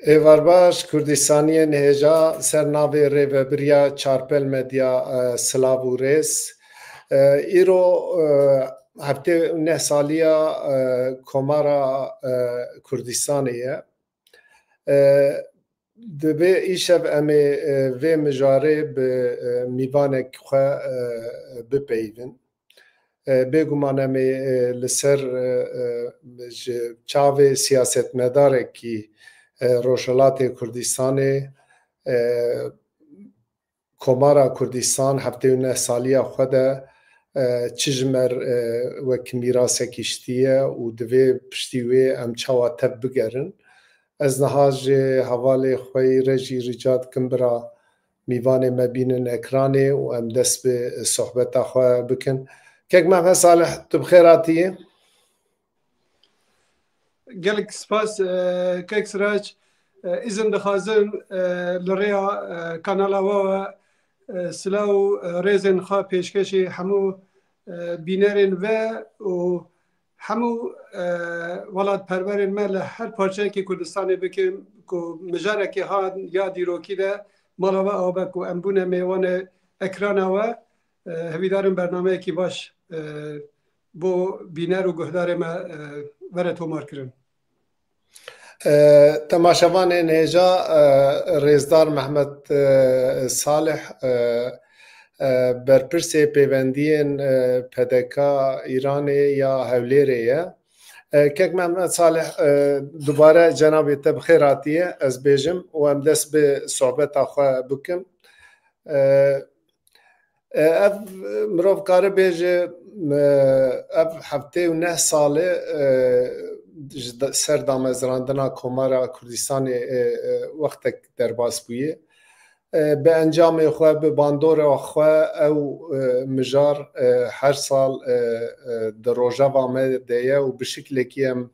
ایوار باش کردستانی نهجا سرناوی ریوبریا چارپل مدیا سلاو ریس ایرو هفته نه سالیا کمارا کردستانیه دبی ایشب امی وی مجاره به میوانک خو بپیون بگمان امی لسر چاوی سیاست مداره کی روشلات کردستان کمارا کردستان هفته نه سالیا خود چجمر وک میراث کشتیه و دوی پشتیوی ام چاوا تب بگرن از نهاج حواله خوی رجی رجات کم برا میوان مبینن اکرانه و ام دست به صحبت خواه بکن که محمد صالح تو بخیراتیه gelek spas kek sraç izin dixwazim li rêya kanala we silav rêzên xwe pêşkêşî hemû bînerên ve û hemû welatperwerên me li her parçeyekê Kurdistanê bikin ku mijarekê hat ya dîrokî de mala we abe ku em bûne mêvanê ekrana we hevîdarim bernameyekî baş bo bîner û guhdarê me were tomar kirin. تماشاوان نهجا رزدار محمد صالح برپرسی پیوندین پدکا ایرانی یا هولیریه که محمد صالح دوباره جناب تب خیراتیه از بیجم و هم دست به صحبت آخوا بکم اف مروف کاره بیجه اف هفته و نه ساله سر دامزراندنا کمارا کردستان وقتک در باز بویه به انجام خواه به باندور خواه او مجار هر سال در روژا وامه دیه و به شکلی که هم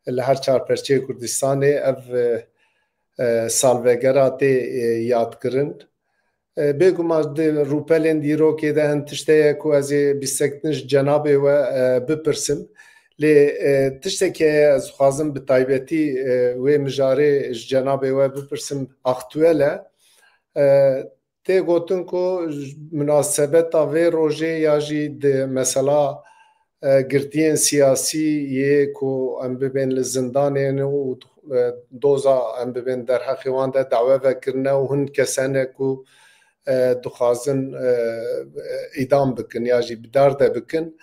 لهر چار پرچه کردستان او سالوگراتی یاد کرند بگو ما روپلین دیرو که ده هنتشته که از بیستکنش جنابه و بپرسم لی تشته که از خوازم به تایبتی و مجاره جنابه و بپرسم اختوله تی گوتن که مناسبت و روژه یا جی ده مثلا گرتین سیاسی یه که ام ببین لزندانین و دوزا ام ببین در حقیقان ده دعوه وکرنه و هن کسانه که دخوازن ایدام بکن یا جی بدار ده بکن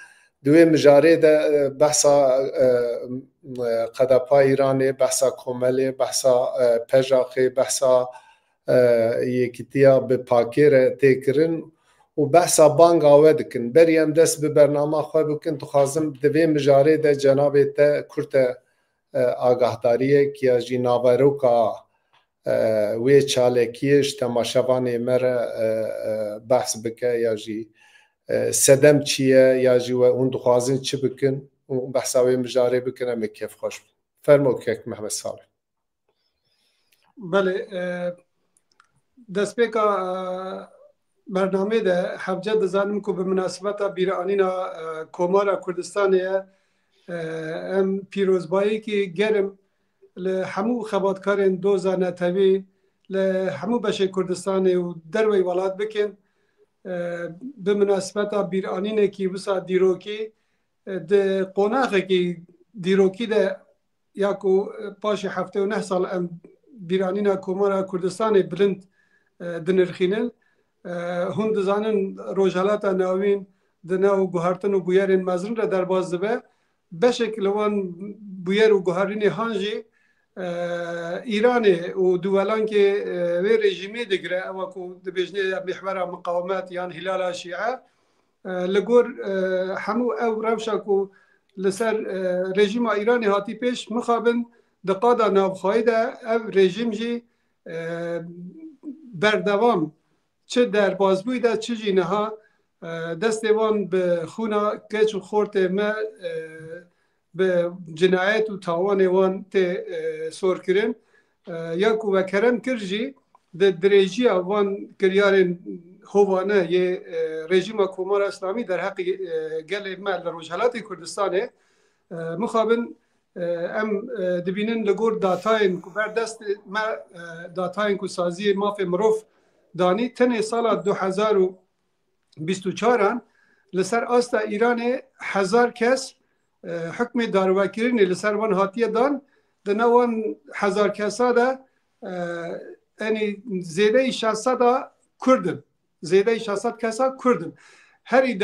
دوی مجاره ده بحثا قدپا ایرانی بحثا کوملی بحثا پجاقی بحثا یکیتیا به پاکیر تکرن و بحثا بانگ آوه دکن بریم دست به برنامه خواه بکن تو خازم دوی مجاره ده جنابه ده کرت آگاهداریه که جی ناوروکا وی چالکیش تماشاوانی مره بحث بکه یا جی سدم چیه یا جی و اون دخوازن چی بکن و بحثاوی مجاره بکن همه کیف خوش فرمو که محمد صالح بله دست برنامه ده حبجه دزانم که به مناسبت بیرانینا کمارا کردستانیه ام پیروزبایی که گرم لحمو خباتکارین دوزا نتوی لحمو بشه کردستانی و دروی ولاد بکن به مناسبت بیرانینه که بسا دیروکی ده قناقه که دیروکی ده یا که پاش هفته و نه سال ام بیرانینا کمارا کردستانی بلند دنرخینن هون دزانن روجالات ناوین دناو گوهرتن و بویرین مزرن را در باز دبه بشکل وان بویر و گوهرین هانجی ایرانی و دولان که وی رژیمی دگره اما که دبیجنه محور مقاومت یان هلال شیعه لگور همو او روشا که لسر رژیم ایرانی هاتی پیش مخابن دقادا نابخواهی ده او رژیم جی بردوام چه در بازبوی ده چه جینه ها دست وان به خونا کچ و خورت ما به جنایت و تاوان وان ته سور کرن یا کو و کرم کرجی د درجی وان کریارن هوانه یه رژیم کمار اسلامی در حق گل مال روجالات کردستان مخابن ام دبینن لگور داتاین کو بردست ما داتاین کو سازی مافی مروف دانی تنه سال 2024 لسر آستا ایران 1000 کس حکم داروکرینی لسر وان هاتیه دان دنوان 1000 کسا دا یعنی زیده 600 کردن زیده 600 کسا کردن هری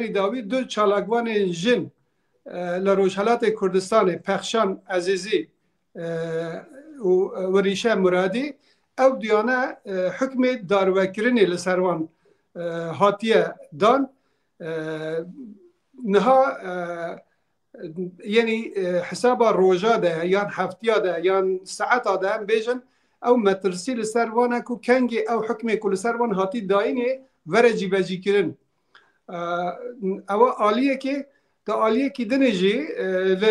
داوی دو چالاگوان جن لروجهلات کردستان پخشان عزیزی و ریشه مرادی او دیانه حکم داروکرینی لسروان هاتیه دان نها یعنی حساب روجا ده یا هفتیا ده یا ساعت ده هم بیجن او مترسی لسروانه کو کنگی او حکمی کو لسروان هاتی داینه ورجی بجی کرن او آلیه که تا آلیه که دنجی ل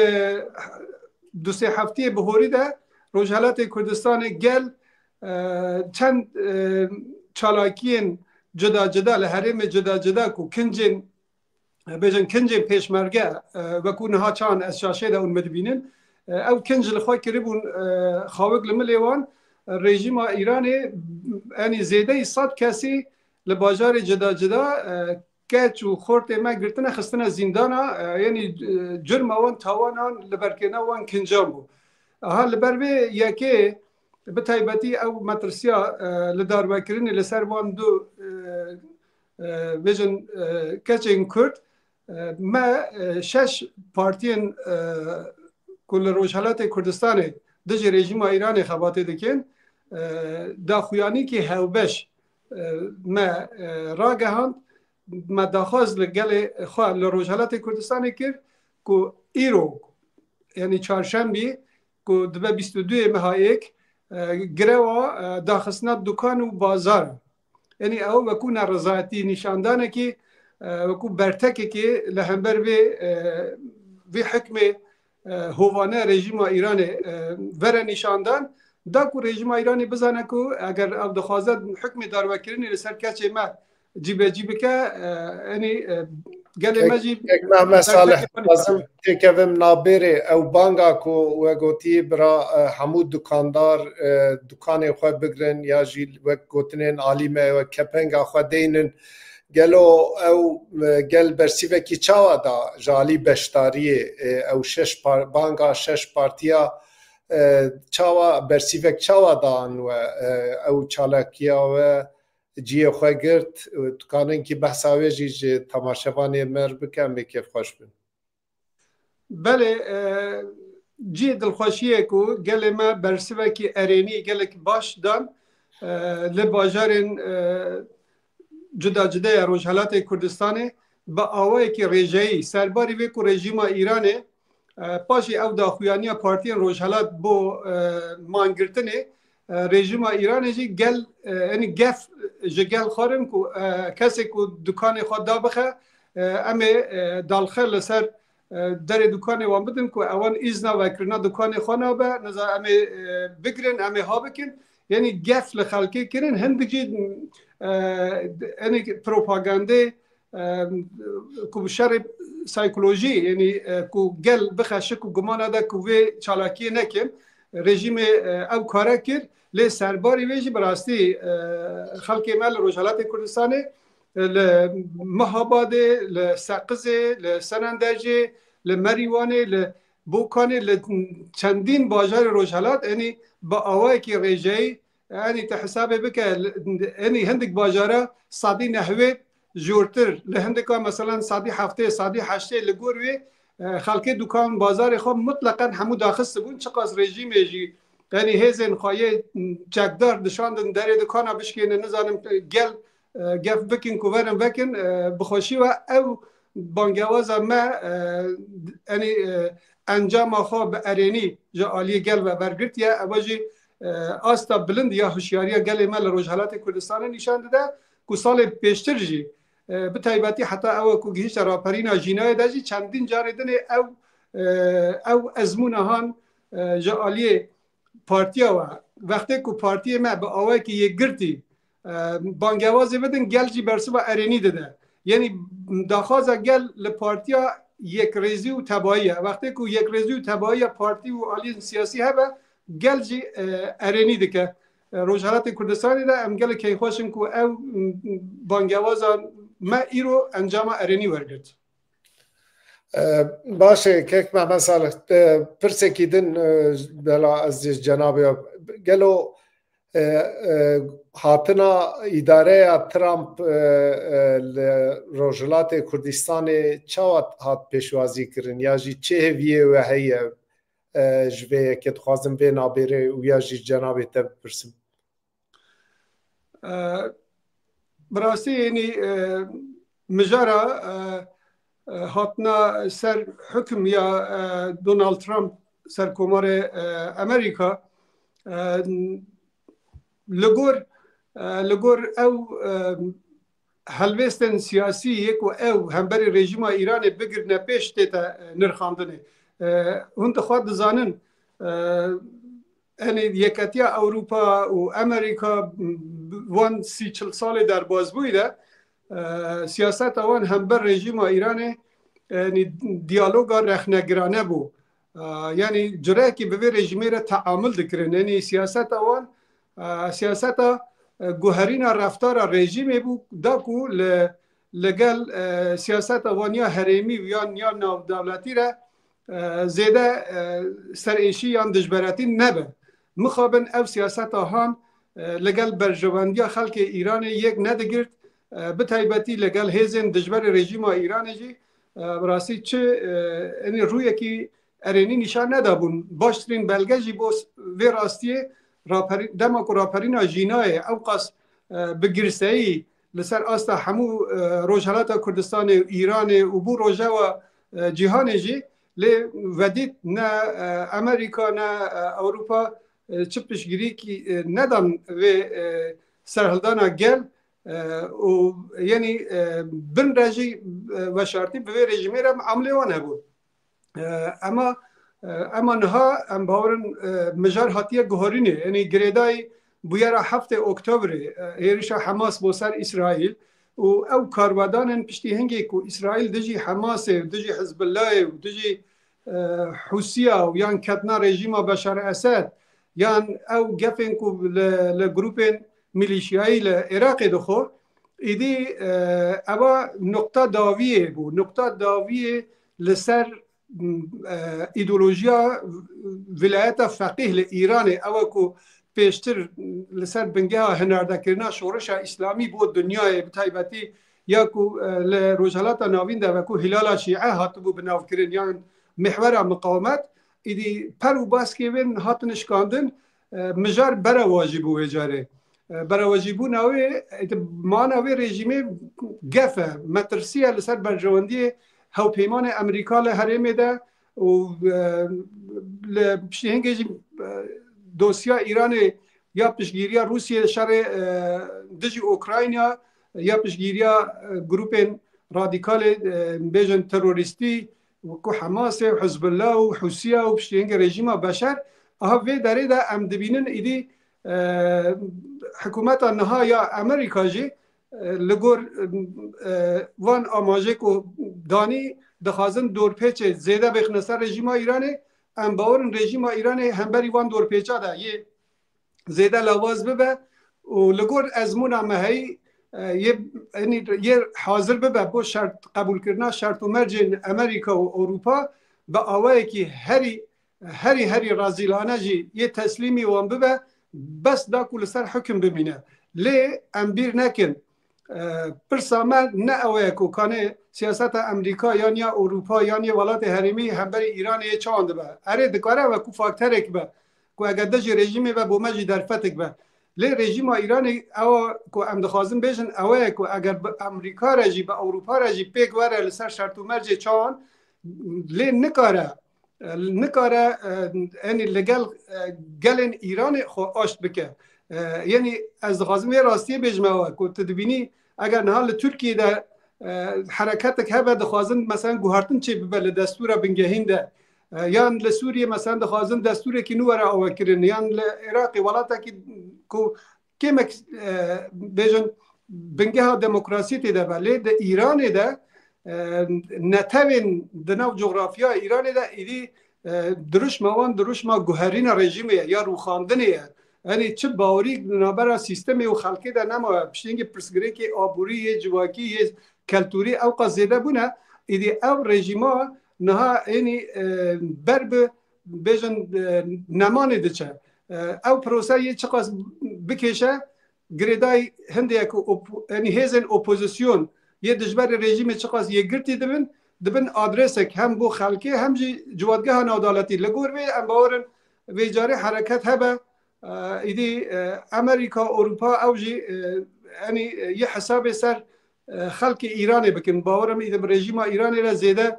دو سه هفته بهوری ده روجهلات کردستان گل چند چالاکین جدا لحرم جدا کو کنجن بجن کنجن پیشمرگه و کو نها چان از شاشه ده اون مدبینن او کنج لخواه کربون خواهق لملیوان رژیم ایران یعنی زیده 100 کسی لباجار جدا کچ و خورت ما گرتنه خستنه زندانه یعنی جرم وان تاوانان لبرکنه وان کنجام بو ها لبروی یکی به تایبتی او مترسیا لدار بکرین لسر وان دو ویژن کچین کرد ما 6 پارتین کل روجهلات کردستان دج رژیم ایران خباته دکن دا خویانی که هوبش ما راگهاند ما داخواز لگل خواه لروجهلات کردستان کرد که ایرو یعنی چهارشنبه که دبه 22 مهایک گروا داخستنا دکان و بازار یعنی او وکو نرضایتی نشاندانه که وکو برتکه که لهمبر به حکم هوانه رژیم ایران وره نشاندان دا کو رژیم ایرانی بزنه که اگر او دخوازد حکم داروکرینی لسر کچه ما جیبه که یعنی گله مجیب محمد صالح لازم تکویم نابره او بانگا کو و گوتی برا حمود دکاندار دکان خواه بگرن یا جیل و گوتنین علیمه و کپنگا خواه دینن گلو او گل برسیوه کی چاوا دا جالی بشتاریه او بانگا 6 پارتیا چاوا برسیوه چاوا دان و او چالاکیا و جیه خواه گرد دکانن که بحثاوه جی تماشوانی مر بکن بکیف خوش بین بله جی دلخوشیه که گل ما برسیوه که ارینی گل که باش دان لباجارن جدا روجهلات کردستانه با آوه که رژه‌ای سرباری وی که رژیم ایرانه پاشی او داخویانی پارتی روجهلات بو مانگرتنه رژیم ایران جی گل یعنی گف جگل خورم کو کسی کو دکان خود دا بخه اما دالخل سر در دکان وان بدن کو اوان ایزنا وکرنا دکان خانه به نظر اما بگرن اما ها بکن یعنی گف لخلقی کرن هندگی یعنی پروپاگانده کو شر سایکولوژی یعنی کو گل بخه شک و گمان ده کو وی چالاکی نکن رژیم او کاره کرد لی سرباری ویجی براستی خلق مال روجهلات کردستانه لمهاباده لسقزه لسنندجه لمریوانه لبوکانه لچندین باجار روجهلات یعنی با آوائی که رژه‌ای یعنی تحسابه بکه یعنی هندک باجاره صادی نحوه جورتر لهندکا مثلا صادی هفته صادی هشته لگور وی خلق دکان بازار خواب مطلقا همو داخل بون چقدر رژیم جی یعنی هزین خواهی چکدار دشاندن در دکان بشکنه نزانم گف بکن کوورم بکن بخوشی و او بانگواز ما یعنی انجام خواب ارینی جا آلی گل و برگرت یا اواجی آستا بلند یا هوشیاری گل مال روجهلات کردستان نشان داده که سال پیشتر جی به تایباتی حتی او که گیش راپرینا جینای داشتی چندین جاردنه او ازمون هان جا آلی پارتیا و وقتی که پارتی ما به آوه که یک گرتی بانگوازی بدن گل جی برسه و ارینی داده یعنی داخواز گل لپارتیا یک ریزی و تباییه. وقتی که یک ریزی و تباییه پارتی و آلی سیاسی هبه گل جی ارینی دکه روجهالات کردستانی ده ام گل که خوشن که او بانگوازان ما ایرو انجام ارینی ورگرد. باشه که ما مثلا پرسکی دن بلا از جناب گلو هاتنا اداره ترامپ روجهالات کردستان چاوت هات پیشوازی کرن یا جی چه هویه و هیه جوه که تخوازم به نابره و یا جی جناب تب پرسم براستی یعنی مجارا هاتنا سر حکم یا دونالد ترامپ سر کمار امریکا لگور او هلوستن سیاسی یک و او هم بری رژیم ایران بگرنه پیش تیتا نرخاندنه هون تخواد دزانن یعنی یکتیا اروپا و امریکا وان 30 سال در بازبویده سیاست آن هم بر رژیم ایران یعنی دیالوگا رخنگرانه بو یعنی جرأت که به رژیمی را تعامل دکرن یعنی سیاست آن سیاست گوهرین رفتار رژیم بو داکو لگل سیاست آوانیا هریمی یا ناو دولتی را زیده سرایشی یا دجبراتی نبه مخابن او سیاست آهان لگل برجواندیا خلق ایران یک ندگرد به تایبتی لگل هیزن دجبر رژیم ایران جی براستی چه این روی که ارینی نشان ندابون باشترین بلگه جی بوس وی راستیه دما کو راپرین جینای او قص بگرسایی لسر آستا همو روجهالات کردستان ایران و بو روجه و جهان جی لی ودید نه امریکا نه اروپا چه پیشگیری که ندان و سرهلدانا گل و یعنی بن رژی و شرطی به رژیمی را عملی وانه بود اما نها ام باورن مجار هاتیه گوهرینه یعنی گریدای بویرا 7 اکتبر هیرشا حماس بو سر اسرائیل و او کاروادان پشتی هنگی که اسرائیل دجی حماس و دجی حزب الله و دجی حوسیه و یان کتنا رژیم بشار اسد یان او گفن که لگروپن میلیشیایی لعراق دخو ایدی اوا نقطه داویه بو نقطه داویه لسر ایدولوژیا ولایت فقیه لإیران او که پیشتر لسر بنگه هنرده کرنا شورش اسلامی بود دنیای بتایبتی یا که لروجهالات ناوین ده و که هلال شیعه هاتو بو بناو کرن یا محور مقاومت ایدی پر و باس که وین هات نشکاندن مجار برا واجبو اجاره برا واجبو ناوی ما ناوی رژیمی گفه مترسیه لسر برجواندی هاو پیمان امریکا لحرمه ده و پشتهنگی دوسیا ایران یا پشگیری روسیه شر دجی اوکراینیا یا پشگیری گروپ رادیکال بیجن تروریستی و حماس و حزب الله و حوسیه و پشتهنگ رژیم بشر اها وی داره ده ام دبینن ایدی حکومت نها یا امریکا جی لگور وان آماجه کو دانی دخوازن دورپیچ زیده بخنسر رژیم ایرانه ام باورن رژیم ایرانه هم بری وان دورپیچا ده یه زیده لواز ببه و لگور ازمون همه یه حاضر ببه با شرط قبول کردن شرط و مرج امریکا و اروپا با آوایی که هری رازیلانه جی یه تسلیمی وان ببه بس دا کل سر حکم ببینه لی ام بیر نکن پرسامه نه اوه که کانه سیاست امریکا یا اروپا یا ولایت حرمی هم بر ایران یه چاند به اره دکاره و کو فاکتره که به که اگر دجی رژیمی و بومجی در فتک به لی رژیم ایران او که ام دخوازم بیشن اوه که اگر امریکا رجی به اروپا رجی پیک وره لسر شرط و مرج چاند لی نکاره یعنی لگل گلن ایران خو آشت بکه یعنی از دخوازم یه راستی بجمعه که تدبینی اگر نهال ترکیه ده حرکت که هبه دخوازن مثلا گوهرتن چه ببله دستور بنگهین ده یان لسوریه مثلا دخوازن دستور که نوره آوه کرن یان لعراقی ولاتا که بیجن بنگه ها دموکراسی ده ولی ده ایران ده نتوین دناو جغرافیا ایران ده ایدی دروش موان دروش ما گوهرین رژیمه یا روخاندنه یعنی چه باوری نابرا سیستم و خلقی ده نما پشتینگی پرسگری که آبوری جواکی کلتوری او قصیده بونه ایدی او رژیما نها یعنی برب بیشن نمانه دچه او پروسه یه چقدر بکشه گریدای هنده یعنی هزن اپوزیسیون یه دشبر رژیم چقدر یه گرتی دبن آدرسک هم بو خلقی هم جی جوادگاه نادالتی لگور وی ام باورن وی جاری حرکت هبه ایدی امریکا اروپا او جی یعنی یه حساب سر خلق ایرانی بکن باورم ایدم رژیم ایرانی را زیده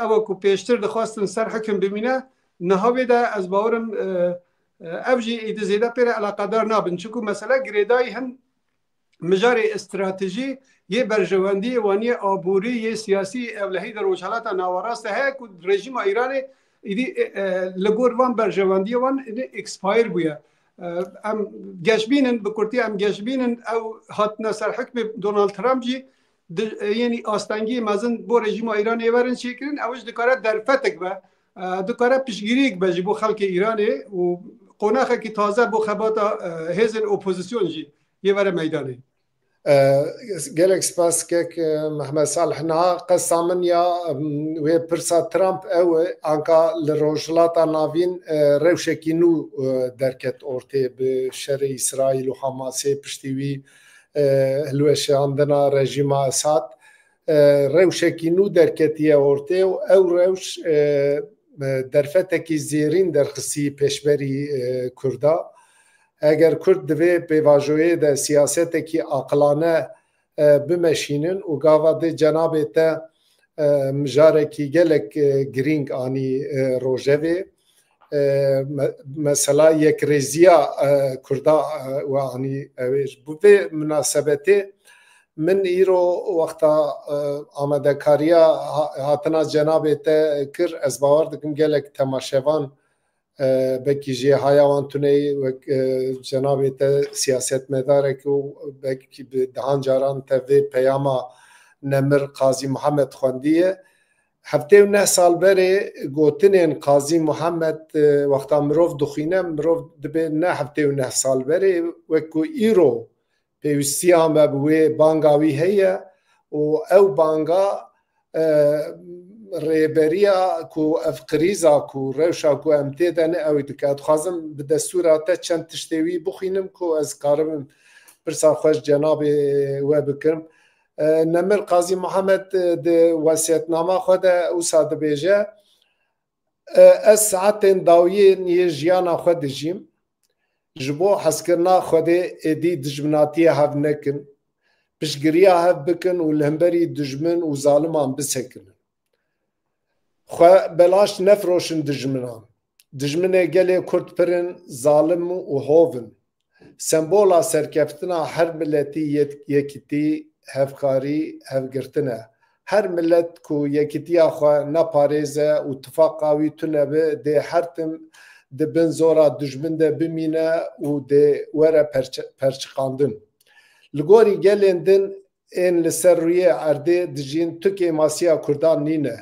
او کو پیشتر دخواستن سر حکم بمینه نهاوی ده از باورم اوجی ایده زیده پیره علاقه دار نابن چونکو مثلا گریدای هم مجار استراتژی یه برجواندی وانی آبوری یه سیاسی اولهی در روشالات ناوراست های که رژیم ایرانی ایدی لگور وان برجواندی وان اکسپایر بویا ام گشبینن بکرتی ام گشبینن او هاتنا سر حکم دونالد ترامپ جی یعنی آستانگی مزن بو رژیم ایرانی ورن چیکرین اوش دکاره در فتک با دکاره پیشگیری بجی بو خلق ایرانی و قناخه که تازه بو خباتا هزن اپوزیسیون جی یه ور میدانی گلک سپاس که محمد صالح نا قصه من یا و پرسا ترامپ او آنکا لروجلاتا ناوین روشکی نو درکت ارته به شر اسرائیل و حماس پشتیوی هلوش اندنا رژیم اساد روشکی نو درکتیه ارته و او روش درفتکی زیرین درخسی پیشبری کردا اگر کرد دوی به واژوی ده سیاست کی عقلانه بمشینن و گاوا ده جناب تا مجاره کی گلک گرینگ آنی روژوی مثلا یک رزیا کردا و آنی اویش بوده مناسبتی من ایرو وقتا آمده کاریا هاتنا جناب تا کر از باور دکم گلک تماشوان بکی جی هایوان تونی و جنابی تا سیاست مداره که بکی دهان جاران تا وی پیاما نمر قاضی محمد خوندیه هفته و نه سال بره گوتنین قاضی محمد وقتا مروف دخینه مروف دبه نه هفته و نه سال بره وکو ایرو پیوستی هم بوی بانگاوی هیه و او بانگا ریبریا کو افقریزا کو روشا کو امتدن او دکات خازم به دستورات چند تشتوی بخینم کو از کارم برسا خوش جناب و بکرم نمر قاضی محمد د وصیت نامه خود او ساده بیجه از ساعت داوی نیجیانا خود جیم جبو حسکرنا خود ادی دجمناتی هاو نکن پشگریا هاو بکن و لهمبری دجمن و ظالمان بسکن خو بلاش نفروشن دجمنان دجمنه گله کرد پرن ظالم و هوون سمبولا سرکفتنا هر ملتی یکیتی هفکاری هفگرتنه هر ملت کو یکیتی خو نپاریزه و اتفاقاوی تونه به ده هرتم ده بنزورا دجمن ده بمینه و ده وره پرچقاندن لگوری گلندن این لسر روی عرده دجین تکی ماسیا کردان نینه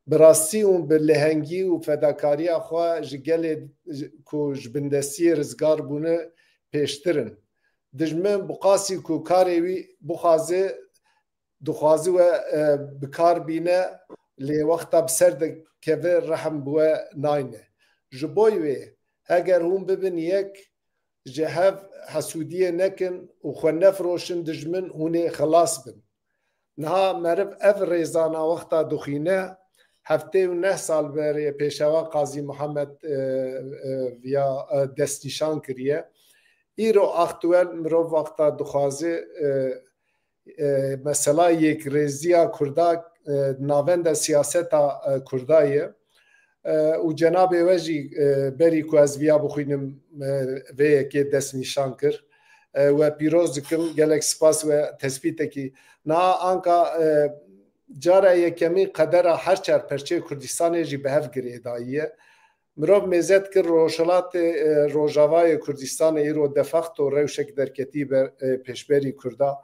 براستی اون به لهنگی و فداکاری خوا جگل کو جبندستی رزگار بونه پیشترن دجمن بقاسی کو کاروی بخوازه دخوازی و بکار بینه لی وقتا بسر ده که رحم بوه ناینه جبوی وی اگر هم ببین یک جهاف حسودیه نکن و خو نفروشن دجمن هونه خلاص بن نها مرف اف ریزانا وقتا دخینه هفته و نه سال بره پیشوا قاضی محمد ویا دستنیشان کریه ایرو اختوال مرو وقتا دخوازه مثلا یک رزیا کردا ناوند سیاستا کردایه و جناب وجی بری کو از ویا بخوینم وی که دستنیشان کر و پیروز کم گلک سپاس و تثبیت کی نا آنکا جاره یکمی قدر هر چهار پرچه کردستان جی به هف گری داییه مرو مزد کر روشلات روجاوای کردستان ایرو دفاخت و روشک درکتی بر پیشبری کردا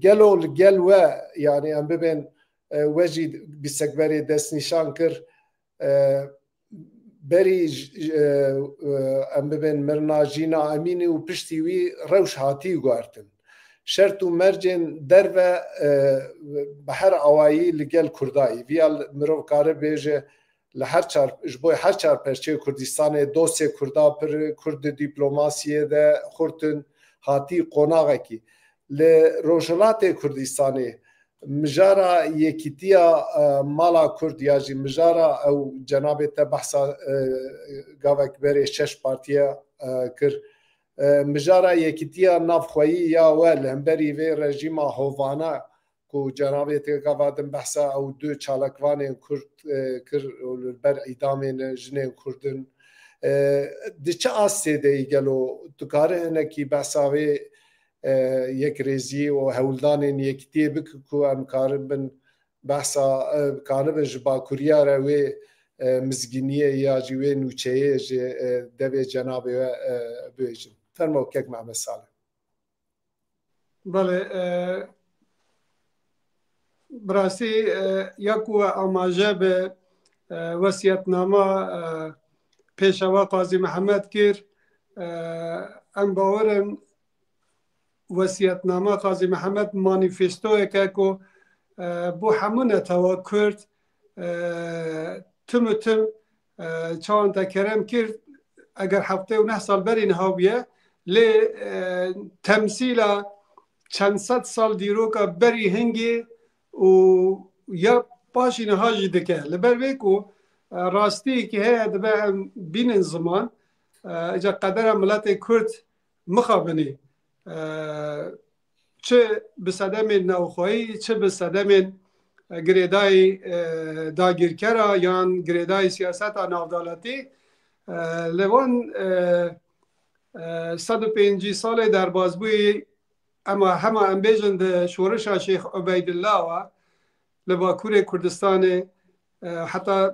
گلو گل و یعنی ام ببین وجی بیسکبری دست نشان کر بری ام ببین مرنا جینا امینی و پشتی وی روش هاتی گوارتن شرط و مرجن در و بحر آوایی لگل کردایی ویال مرو کاره بیجه لهر چار جبوی هر چار پرچه کردستان دوسه کردا پر کرد دیپلماسیه ده خورتن هاتی قناغه کی ل روجلات کردستانی مجارا یکیتیا مالا کردیاجی مجارا او جناب ته بحثا گاوک بری شش پارتیا کر مجارا یکیتیا نافخویی یا ول همبری و رژیم هوانا کو جناب ته گاوادن بحثا او دو چالکوان کرد کر بر ایدامین جنین کردن دیچه آسته دی گلو دکاره نکی بحثاوی یک ریزی و هولدان یکتی بک کو ام کاربن بحثا کارب جبا کوریا روی مزگینیه یا جوی نوچهه دوی جناب بیجن فرمو کک مع مساله بله براسي يكو اماجه به وصيتنامه پیشوا قاضی محمد کر ام باورن وصیتنامه قاضی محمد مانیفستو که کو بو همونه توا کرد تم چند تا کرم کرد اگر هفته و 9 سال برین هاویه ل تمثیل چند صد سال دیرو که بری هنگی و یا پاشین هاجی دکه لبر ویکو راستی که هست به بین زمان اجا قدر ملت کرد مخابنی چه به صدم نوخوایی چه به صدم گریدای داگیرکرا یا گریدای سیاست نافدالتی لوان 105 سال در بازبوی اما همه انبیجند شورش شیخ عبیدالله و لباکور کردستان حتی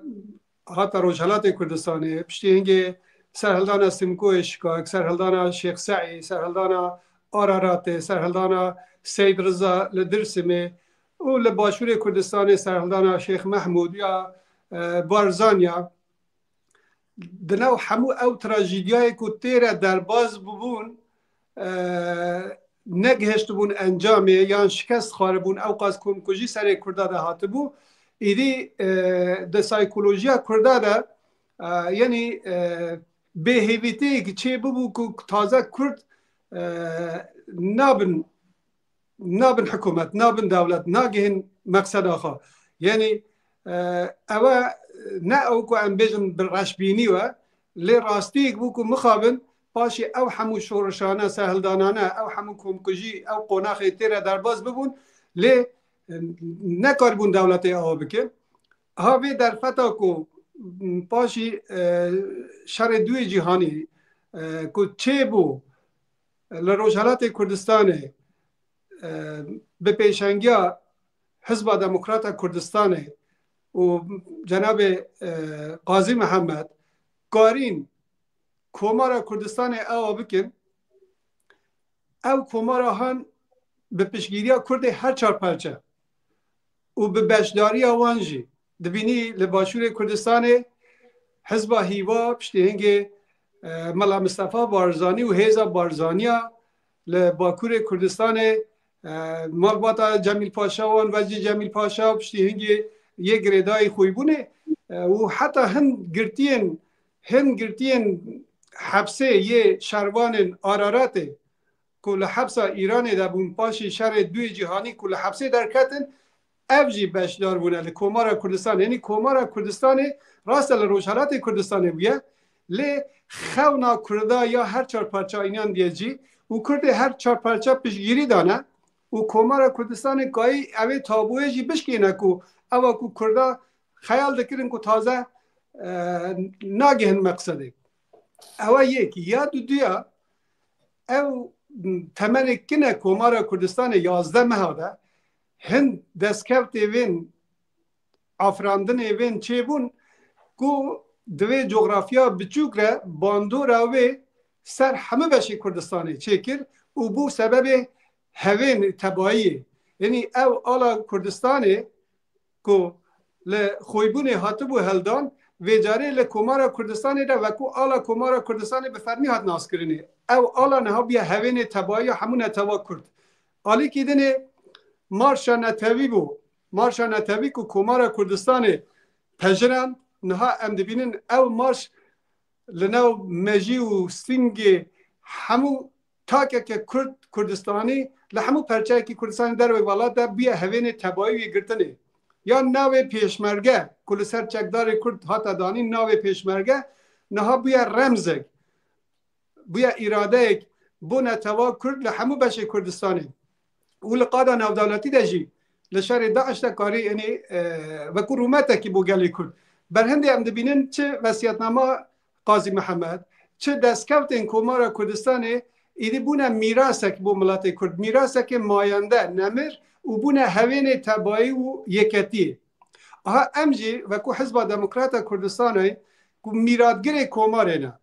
روجهلات کردستان پشتی هنگی سرهلدان سمکو اشکاک سرهلدان شیخ سعی سرهلدان آرارات سرهلدان سید رضا لدرسمه و لباشور کردستان سرهلدان شیخ محمود یا بارزانیا دنو همو او تراژیدیای که تیره در باز ببون نگهشت بون انجامه یا شکست خاره بون او قاز کمکجی سر کرده هاته بو ایدی ده سایکولوژیا کرده ده یعنی بهیویتی که چه ببو که تازه کرد نابن حکومت نابن دولت ناگهن مقصد آخوا یعنی اوه نه او که ام بیجن برش بینی و لی راستی بو که مخابن پاشی او همو شورشانه سهلدانانه او همو کمکجی او قناخی تیره در باز ببون لی نکار بون دولت آها بکن هاوی در فتا که پاشی شر دوی جهانی که چه بو لروجهلات کردستان به پیشنگی حزب دموکرات کردستان و جناب قاضی محمد کارین کومارا کردستان او بکن او کومارا هن به پیشگیری کرد هر چار پرچه و به بشداری آوانجی دبینی لباشور کردستان حزب هیوا پشتی هنگی ملا مصطفی بارزانی و هیزا بارزانیا لباکور کردستان مالباتا جمیل پاشا و وزیر جمیل پاشا پشتی هنگی یک گریدای خویبونه و حتی هن گرتین حبسه یه شروان آراراته که لحبسه ایران ده بون پاشی شر دوی جهانی که لحبسه در کتن افجی بشدار بونه لکومارا کردستان یعنی کومارا کردستان راست لروجهلات کردستان بیه لی خونا کرده یا هر چار پرچه اینان دیجی و کرده هر چار پرچه پیشگیری دانه و کومارا کردستان کایی اوه تابوه جی بشکینه که اوه که کرده خیال دکرن که تازه ناگهن مقصده اوه یکی یا دو او تمنی کنه کومارا کردستان 11 مهاده هند دستکفت وین افراندن وین چه بون که دوی جغرافیا بچوک را باندو راوی سر همه بشی کردستانی چه کر و بو سبب هوین تبایی یعنی او آلا کردستانه که لخویبون هاتبو هلدان ویجاره لکومارا کردستانه ده وکو آلا کومارا کردستانه بفرمی هات ناس کرنه او آلا نها بیا هوین تبایی همون تبا کرد آلی که دنه مارشا نتوی بو مارشا نتوی که کومارا کردستانه پجران نها ام دبینن او مارش لنو مجی و سنگ همو تاکه که کردستانی لحمو پرچه که کردستانی در ویوالات ده بیا هوین تبایی گرتنه یا ناو پیشمرگه کل سر چکدار کرد هاتا دانی ناو پیشمرگه نها بیا رمزک بیا اراده بو نتوا کرد لحمو بشه کردستانی و لقادا ناو دولتی ده جی لشار داعش ده کاری یعنی وکو رومته که بو گلی کرد برهنده هم دبینن چه وصیتنامه قاضی محمد چه دستکوت این کومارا کردستانی ایدی بونه میراسک بو ملت کرد میراسک ماینده نمر و بونه هوین تبایی و یکتی آها امجی وکو حزب دموکرات کردستانی کو میرادگر کوماره نه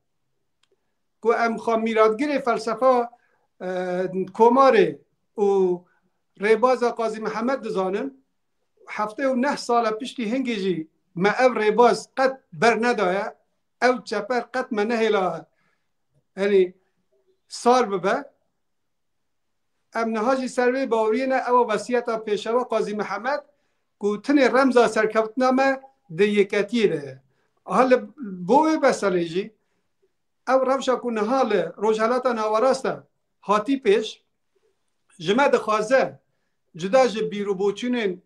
کو ام خوا میرادگر فلسفه کوماره و ریباز قاضی محمد دزانن 7 سال پشتی هنگی جی ما او ریباز قد بر ندایه او چپر قد ما نهلا یعنی سال ببه ام نهاجی سروی باورینه او وصیت پیشوا قاضی محمد گوتن رمز سرکوتنامه ده یکتی ده حال بوی بسالیجی او روشا کنه حال روشالات ناوراسته هاتی پیش جمع دخوازه جدا بیرو بوچونین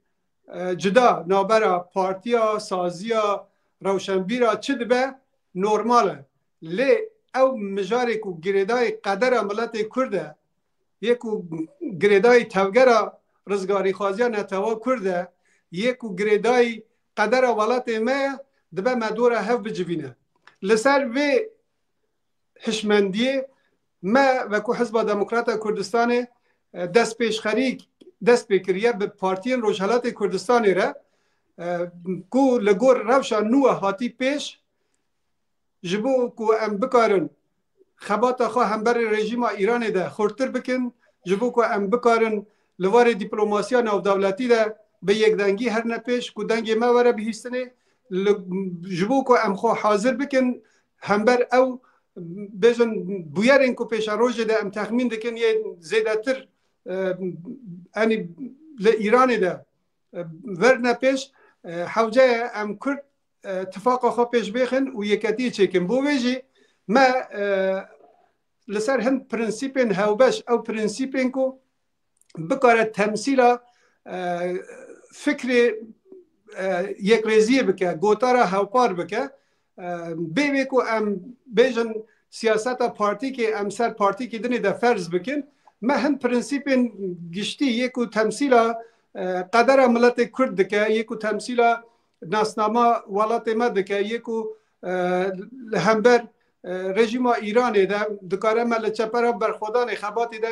جدا نابرا پارتیا سازیا روشنبیرا چه دبه نورماله لی او مجاری کو گریدای قدر ملت کرده یکو گریدای توگرا رزگاری خوازیا نتوا کرده یکو گریدای قدر ولات ما دبه مدور هف بجوینه لسر و حشمندیه ما وکو حزب دموکرات کردستان دست پیش خریک دست بکریه به پارتین روشالات کردستانی را کو لگور روشا نوه هاتی پیش جبو کو ام بکارن خبات خواه هم بر رژیم ایران ده خورتر بکن جبو کو ام بکارن لوار دیپلوماسیا نو دولتی ده به یک دنگی هر نپیش کو دنگی ما وره بهیستنه جبو کو ام خواه حاضر بکن هم بر او بجن بویرین کو پیش روز ده ام تخمین دکن یه زیده تر انی لإیران ده ور نپیش حوجه ام کرد اتفاق خواه پیش بخن و یکتی چکن بو ویجی ما لسر هم پرنسیپین هاوبش او پرنسیپین کو بکاره تمثیل فکر یک ریزی بکه گوتارا هاوپار بکه بیوی کو ام بیجن سیاست پارتی که ام سر پارتی که دنی ده فرض بکن ما هم پرنسیپین گشتی یکو تمثیل قدر ملت کرد دکه یکو تمثیل ناسنامه ولات ما دکه یکو همبر رژیم ایران ده دکاره مل چپرا برخودان خباتی ده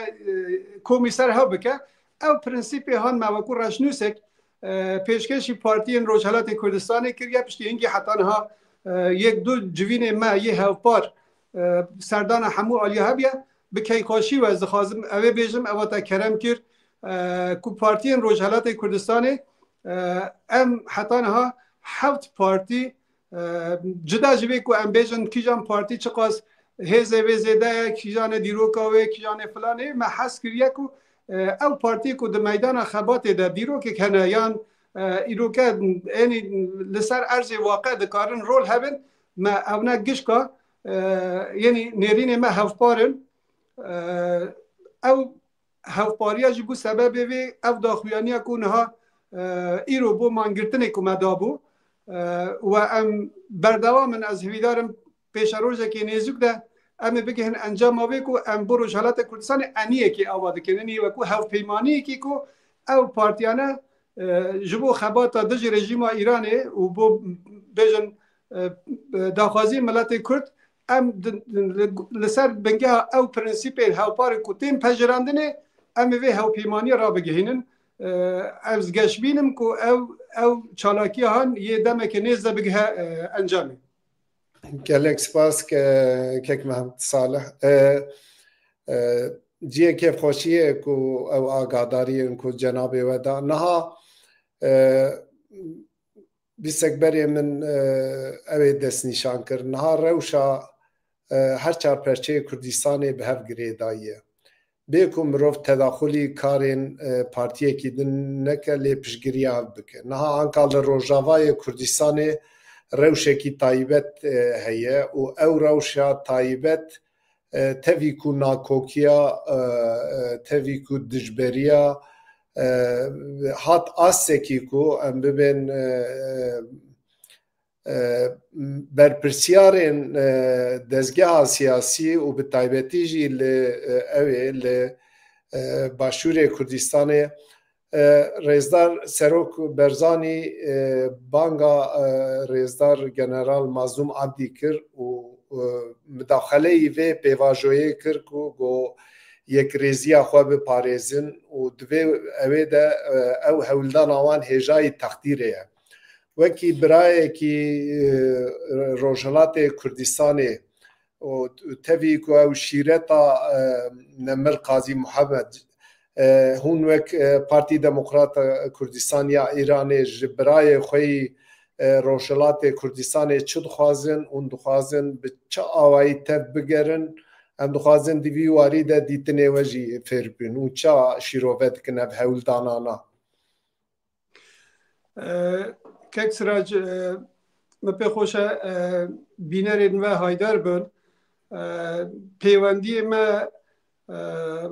کمیسر ها بکه او پرنسیپی هان موکو رشنوسک پیشکشی پارتی روشالات کردستانی کریه پشتی اینگی حتی ها یک دو جوین ما یه هفپار سردان همو آلیه ها بیا بکی خوشی و از خازم اوه بیجم اوه تا کرم کرد کو پارتی روشالات کردستانی ام حتی ها 7 پارتی جدا جوی کو ام بیجن کیجان پارتی چقاس هزه وزده کیجان دیروکاوه کیجان فلانه ما حس کریه کو او پارتی کو د میدان خبات ده دیروک کنه یان ایروکه یعنی لسر ارز واقع د کارن رول هبن ما اونا گشکا یعنی نیرین ما هفپارن او هفپاریا جبو سبب وی او داخویانیا کو نها ایرو بو مانگرتنه کو مدابو و ام بردوام از هویدارم پیش روزه که نیزوک ده ام بگهن انجام آوه کو ام برو روشالات کردستان انیه که آواده کننی و کو هف پیمانی که کو او پارتیانه جبو خبات دج رژیم ایرانه و بو بجن داخوازی ملت کرد ام لسر بنگه او پرنسیپ هاوپار کتیم پجراندنه ام وی هاو پیمانی را بگهینن از گشبینم کو او چالاکی هان یه دمه که نیزده بگه انجامه گلک سپاس که محمد صالح جیه که خوشیه کو او آگاداری کو جناب ودا نها بیسکبری من اوی دست نشان کرد نها روشا هر چار پرچه کردستانی به هف گریداییه بیکو مروف تداخلی کارین پارتیه کی دن نکه لی پشگیری هف بکه نها انکال روژاوای کردستانی روشه کی تایبت هیه و او روشا تایبت تevî ku nakokiya tevî ku dijberiya hat asekî ku em bibên berpirsyarên dezgeha siyasî û bi taybetî jî li ew ê li Başûrê Kurdistanê Rêzdar Serok Berzanî banga Rêzdar General Mazlûm Abdî kir û مداخله‌ی وی پیواژویی کرد که گو یک ریزیا خواه بپارێزن و دوی اوی ده او هولدان آوان هجای تقدیره وکی برای که روژلات کردستانی و توی که او شیرتا نمر قاضی محمد هون وک پارتی دموکرات کردستانیا ایرانی برای خوی روشلات کردستان چه دخوازن اون دخوازن به چه آوایی تب بگرن ام دخوازن دیوی واری ده دیتنه وجی فربین و چه شیروفت کنه به هول دانانا که سراج مپی خوشه بینرین و هایدار بون پیوندی ما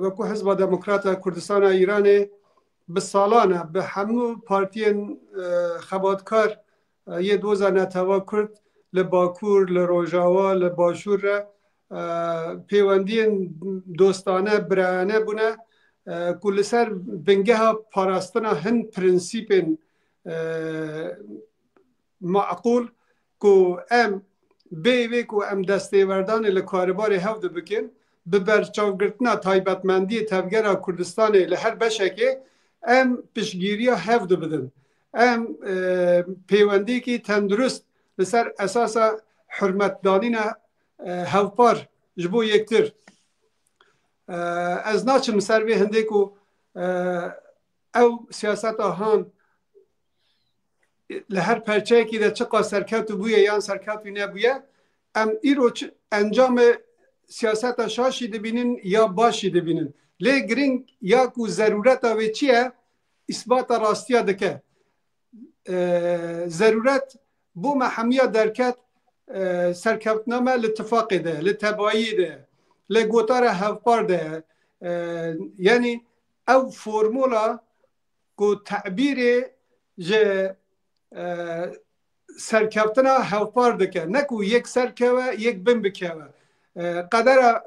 وکو حزب دموکرات کردستان ایرانی به سالانه به همو پارتین خباتکار یه دوزا نتوا کرد لباکور، لروجاوا، لباشور پیوندی دوستانه برانه بونه کل سر بنگه ها پاراستنا هن پرنسیپ معقول که ام بیوی که ام دسته وردان لکاربار هفت بکن به برچاوگرتنا تایبتمندی تفگر کردستان لهر بشکه ام پشگیری هفت بدن ام پیوندی که تندرست لسر اساس حرمت دانین هفپار جبو یکتر از ناچم سر به هنده که او سیاست آهان لهر پرچه که ده چقا سرکت بویه یا سرکت نبویه ام ایرو انجام سیاست شاشی دبینن یا باشی دبینن لی گرینگ یا که ضرورت آوه چیه اثبات راستیا دکه ضرورت بو محمیه درکت سرکفتنامه لاتفاق ده لتبایی ده لگوتار هفپار ده یعنی او فرمولا که تعبیر جه سرکفتنا هفپار دکه نکو یک سرکوه یک بم بکوه قدر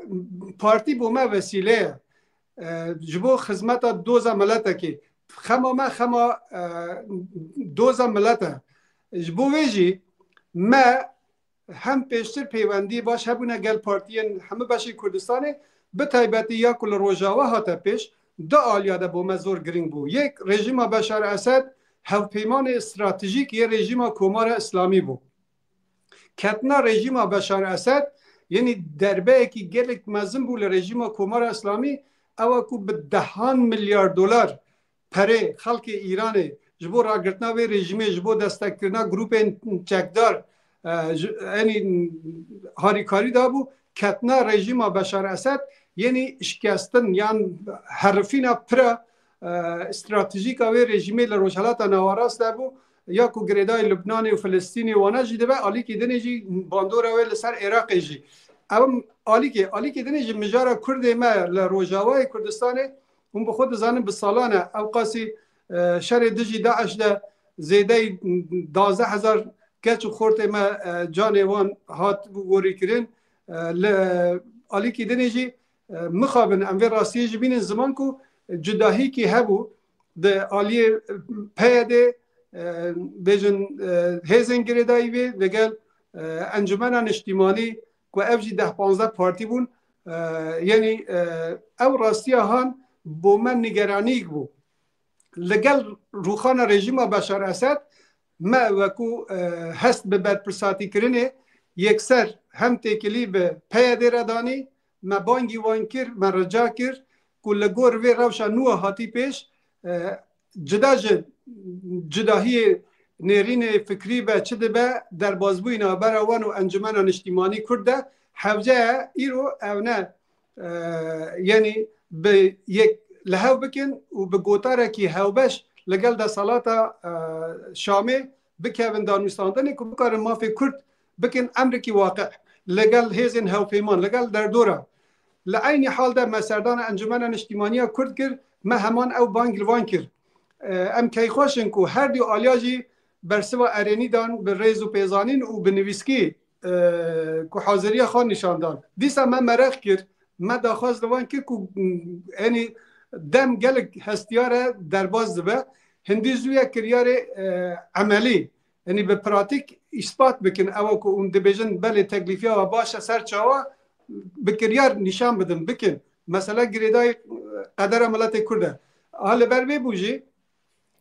پارتی بو ما وسیله جبو خدمت دوزا ملته که خما دوزا ملته جبو ویجی ما هم پیشتر پیوندی باش هبونه گل پارتین همه باشی کردستانه به تایبتی یا کل روژاوه هاته پیش دو آلیاده بو مزور گرینگ بو یک رژیم بشار اسد هفپیمان استراتژیک یه رژیم کمار اسلامی بو کتنا رژیم بشار اسد یعنی دربه که گلک مزم بو لرژیم کمار اسلامی او کو به دهان میلیارد دلار پره خلق ایرانه جبو راگرتنا و رژیمه جبو دستک کرنا گروپ چکدار یعنی هاریکاری دا بو کتنا رژیم بشار اسد یعنی شکستن یعنی حرفینا پرا استراتژیک و رژیمه لروجالات نواراست دا بو یا کو گریدای لبنان و فلسطینی وانا جیده با آلی که دنه جی باندور و لسر عراق جی اما آلی که دنه جی مجارا کرده ما لروجاوای کردستانه اون به خود زنم به سالانه اوقاسی شر دجی داعش ده زیده 12,000 کچ خورت ما جانوان هات وری کرن آلی که دنه جی مخابن اموی راستی جی بین زمان کو جداهی که هبو ده آلی پیده بیجن هیزن گریدایی بی وگل انجمنان اجتماعی که افجی 10-15 پارتی بون یعنی او راستی هان بو من نگرانیک بو لگل روخان رژیم بشار اسد ما وکو هست به بدپرساتی کرنه یکسر هم تکلی به پیاده ردانی ما بانگی وان کر ما رجا کر کل گور و روشا نو هاتی پیش جداهی نرین فکری به چه به در بازبوی نابروان و انجمن اجتماعی کرده حوجه ایرو او نه یعنی به یک لهو بکن و به گوتاره که هوبش لگل در سالات شامه بکوین دانستاندنی که بکار مافی کرد بکن امریکی واقع لگل هیزن هاو پیمان لگل در دوره لعین حال در مسردان انجمن اجتماعی کرد کرد ما همان او بانگلوان کرد ام کی خوشن کو هر دی آلیاجی برسوا ارینی دان به ریز و پیزانین و به نویسکی کو حاضری خان نشاندان دیسا من مرخ کرد ما داخواست دوان که کو یعنی دم گلک هستیاره در باز دبه هندی زویا کریار عملی یعنی به پراتیک اثبات بکن او کو اون دبیجن بله تکلیفیا و باشه سر چاوا بکریار نشان بدن بکن مثلا گریدای قدر ملت کرده حال بر بی بوجی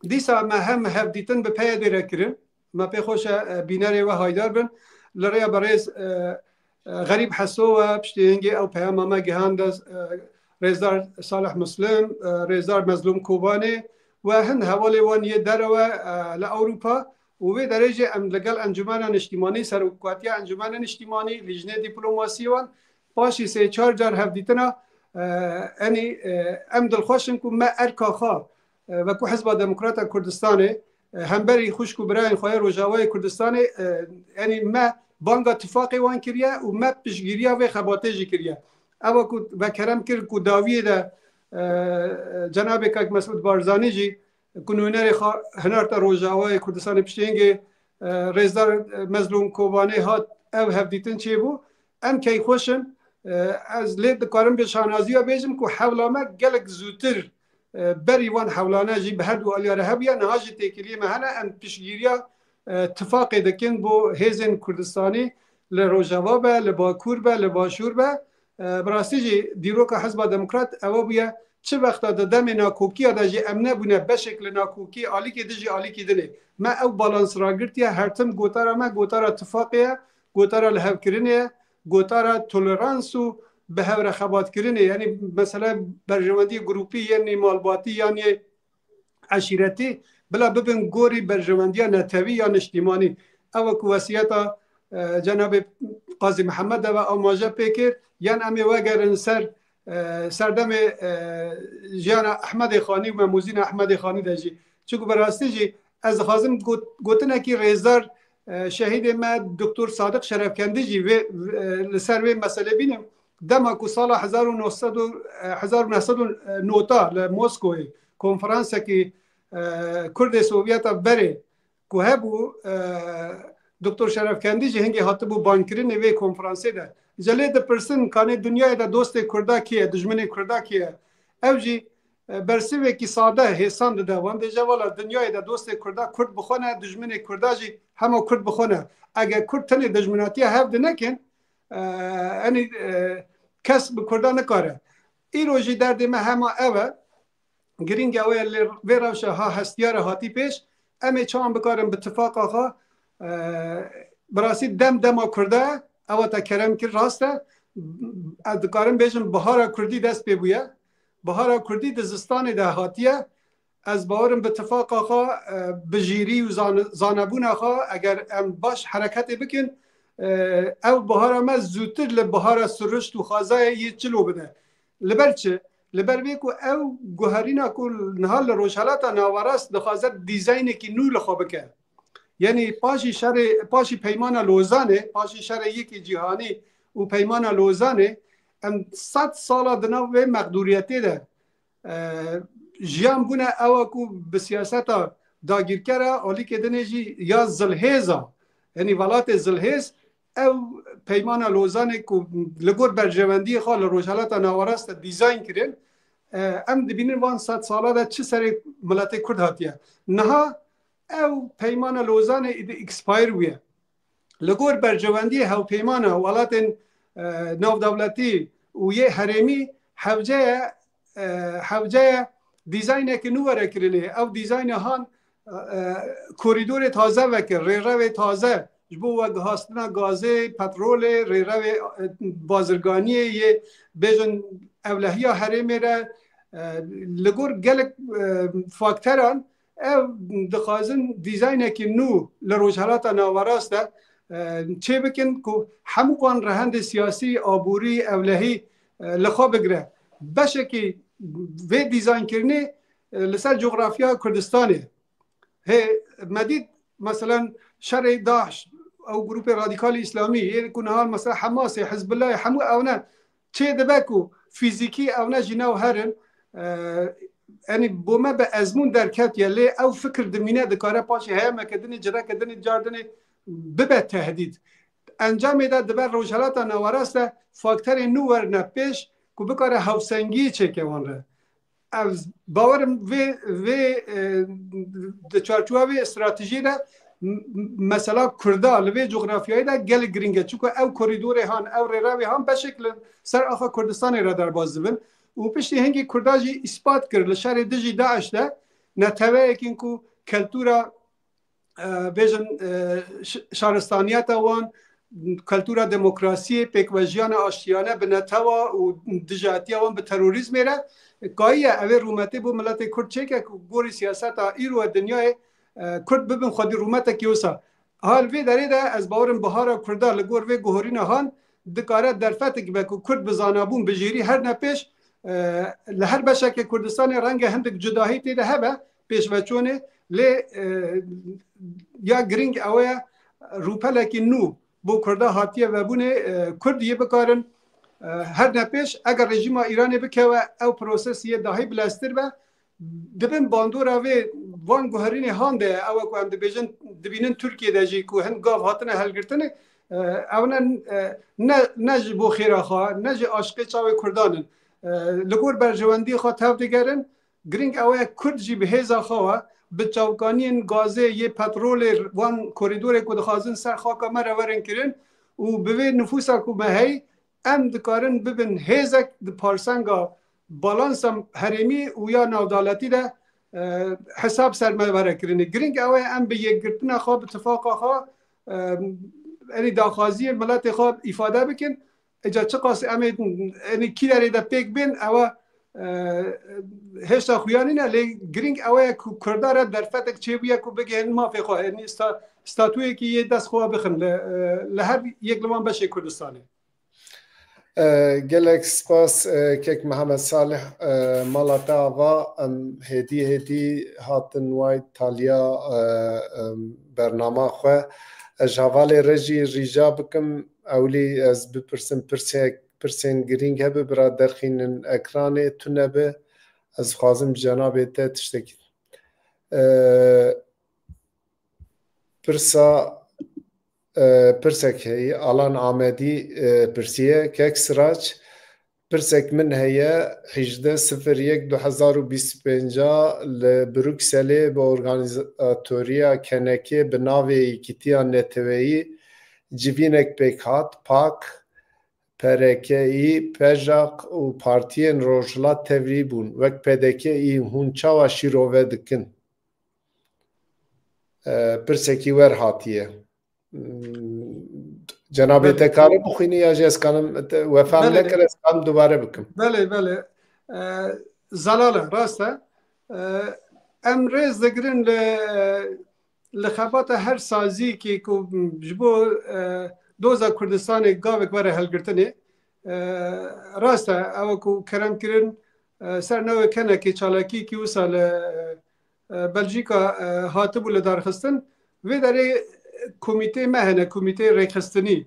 دیسا ما هم هفدیتن به پیاده را کرن ما پی خوش بیناری و هایدار بن لریا بریز غریب حسو و پشتینگی او پیام ما گهاند رزدار صالح مسلم رزدار مظلوم کوبانی و هند حوالی وانیه در و لأوروپا و به درجه ام لگل انجمن اجتماعی سروکواتی انجمن اجتماعی لجنه دیپلماسی وان پاشی سه چهار جار هفدیتنا یعنی ام دل خوشم کو ما ارکاخا و کو حزب دموکرات کردستان همبری خوش کو برای خوای روجاوای کردستان یعنی ما بانگ اتفاقی وان کریه و ما پیشگیری و خباتجی کریه اما کو و کرم کرد کو داوی ده جناب کاک مسعود بارزانی جی کنونر هنرتا روجاوای کردستان پشتینگ رزدار مظلوم کوبانی هات او هفدیتن چی بو ام کی خوشم از لید کارم به شانازی و بیجم کو حولامه گلک زوتر بری وان حولانه جی به هر دو آلیاره هبیا نهاج تکلیه مهنه ام پیشگیریا اتفاق دکن بو هیزن کردستانی لروجاوا به لباکور به لباشور به براستی جی دیرو که حزب دموکرات او بیا چه وقت دادم ناکوکی داجی امنه بونه به شکل ناکوکی عالی که دجی عالی که دنه ما او بالانس را گرتیه هر تم گوتارا ما گوتارا اتفاقیه گوتارا لهو کرنه گوتارا تولرانس و به هور خبات کرنه یعنی مثلا برجمندی گروپی یعنی مالباتی یعنی عشیرتی بلا ببین گوری برجمندی نتوی یا اجتماعی او که وصیت جناب قاضی محمد و آماجه پیکر یعنی امی وگرن سردم جان احمد خانی و موزین احمد خانی داشی چون براستی جی از خازم گوتنه کی رزدار شهید ما دکتر صادق شرفکندی جی و لسر و مسئله بینم دما کو سال 1990 لموسکو کنفرانس کی کرد سوویت بره کو هبو دکتر شرفکندی جی هنگی هاتبو بانکرین و کنفرانسی ده جلید پرسن کانه دنیای ده دوست کردا کیه دشمن کردا کیه او جی برسیوه کی ساده حسان ده وان ده جوالا دنیای ده دوست کردا کرد بخونه دشمن کردا جی همه کرد بخونه اگه کرد تنی دشمناتی هفته نکن یعنی کس به کردا نکاره ای روزی درد ما همه اوه گرینگ اوه ویراوشه ها هستیار هاتی پیش امی چان بکارم به اتفاق آقا براسی دم کرده او تا کرم که راسته دکارم بیشم بهارا کردی دست ببویه بهارا کردی دزستان دهاتیه از باورم به اتفاق آقا بجیری و زانبون آقا اگر ام باش حرکت بکن او بهارا ما زودتر لبهارا سرشت و خوازه یه چلو بده لبر چه؟ لبر بیکو او گوهرینا کل نهال روشالاتا ناوراست دخوازه دیزاینه که نو لخوا بکن یعنی پاشی پیمان لوزانه پاشی شر یکی جهانی و پیمان لوزانه ام 100 سال دنو به مقدوریتی ده جیان بونه او کو به سیاست داگیر کرده اولی که دنجی یا زلهزا یعنی ولات زلهز او پیمان لوزانه کو لگور برجوندی خال روشالات ناوراست دیزاین کردن ام دبینن وان 100 ساله ده چه سر ملت کرد هاتیه نه او پیمان لوزان اکسپایر ویه لگور برجواندی هاو پیمان ولات نو دولتی و یه حرمی حوجه دیزاینه که نوره کرنه او دیزاین هان کوریدور تازه وکر ریروه تازه جبو و هاستنا گازه پترول ریروه بازرگانی یه بیجن اولهی حرمی را لگور گلک فاکتران او دخوازن دیزاینه که نو لروجهالات ناوراسته چه بکن که همو قان رهند سیاسی آبوری اولهی لخوا بگره باشه که وی دیزاین کرنه لسر جغرافیا کردستانه هی مدید مثلا شرع داعش او گروپ رادیکال اسلامی یکون حال مثلا حماس حزب الله همو اونا چه دبکو فیزیکی اونا جناو هرن یعنی بوما به ازمون درکت یلی او فکر دمینه دکاره پاشی هیا مکدنی جرا کدنی جاردنی ببه تهدید انجام ده دبر روشالات نوارست فاکتر نو ورنه پیش که بکاره هفسنگی چه که وان ره از باورم و چارچوبه و استراتژی ده مثلا کردا لوی جغرافیایی ده گل گرینگه چون او کوریدور هان او روی هان به شکل سر آخا کردستان را در باز دبن و پشتی هنگی کرداجی اثبات کرد لشهر دجی داعش ده نتوه اکین که کلتورا بیجن شهرستانیت وان کلتورا دموکراسی پیکوژیان آشتیانه به نتوه و دجاتی وان به تروریسم میره گاهی اوه رومتی بو ملت کرد چه که گوری سیاست ایرو دنیای کرد ببین خودی رومت کیوسا حال وی داره ده از باورم بهار کردا لگور وی گوهرین هان دکاره در فتح که کرد بزانابون بجیری هر نپیش لهر بشه که کردستان رنگ هندک جداهی تیده هبه پیش وچونه لی یا گرینگ اوه روپلکی نو بو کرده هاتیه و بونه کردیه بکارن هر نپیش اگر رژیم ایرانی بکوه او پروسس یه داهی بلستر به دبن باندور اوه وان گوهرین هانده اوه که هم دبینن ترکیه ده جی که هند گاف هاتنه هلگرتنه اونا نج بو خیره خواه نج عاشقی چاوه کردانن لگور برجواندی خواه تاو دیگرن گرینگ اوه کرد جی به هیزا خواه به چاوکانین گازه یه پترول وان کوریدور که دخوازن سر خاکا مرا ورن کرن و به نفوسا که مهی ام دکارن ببین هیزک ده پارسنگا بالانس هم حریمی و یا نودالتی ده حساب سرمایه وره کرنه گرینگ اوه ام به یک گرتن خواه اتفاق خواه یعنی داخوازی ملت خواه افاده بکن اجا چه قاسی امید یعنی کی داره ده پیک بین اوه هشتا خویانی نه لی گرینگ اوه کرداره در فتک چه بیا که بگه ما فی خواه یعنی استاتوی که یه دست خواه بخن لهر یک لمان بشه کردستانه گلک سپاس کک محمد صالح مالاتا آوا هدی هاتن وای تالیا برنامه خواه جوال رجی ریجا بکم اولی از بپرسم پرسین گرینگ هبه برا درخینن اکرانه تونه به از خوازم جنابه تا تشتکی پرسک هی آلان آمدی پرسیه که اکسراج پرسک من هیا 18/01/2025 لبروکسلی با ارگانیزاتوریا کنکی بناوی کتیا نتوی جوینک پیکات پاک پرکه ای پجاق و پارتین روشلات توری بون وک پدکه ای هونچا و شیروه دکن پرسکی ور هاتیه جناب تکاره بخوینی یا جز کنم وفهم نکر از کنم دوباره بکم بله زلاله راسته امریز دگرین لخبات هر سازی که جبو دوزا کردستان گاوک بره هلگرتنه راسته او که کرم کرن سر نوه کنه که چالاکی که او سال بلژیکا هاتبو لدارخستن و داره کمیته مهنه کمیته ریخستنی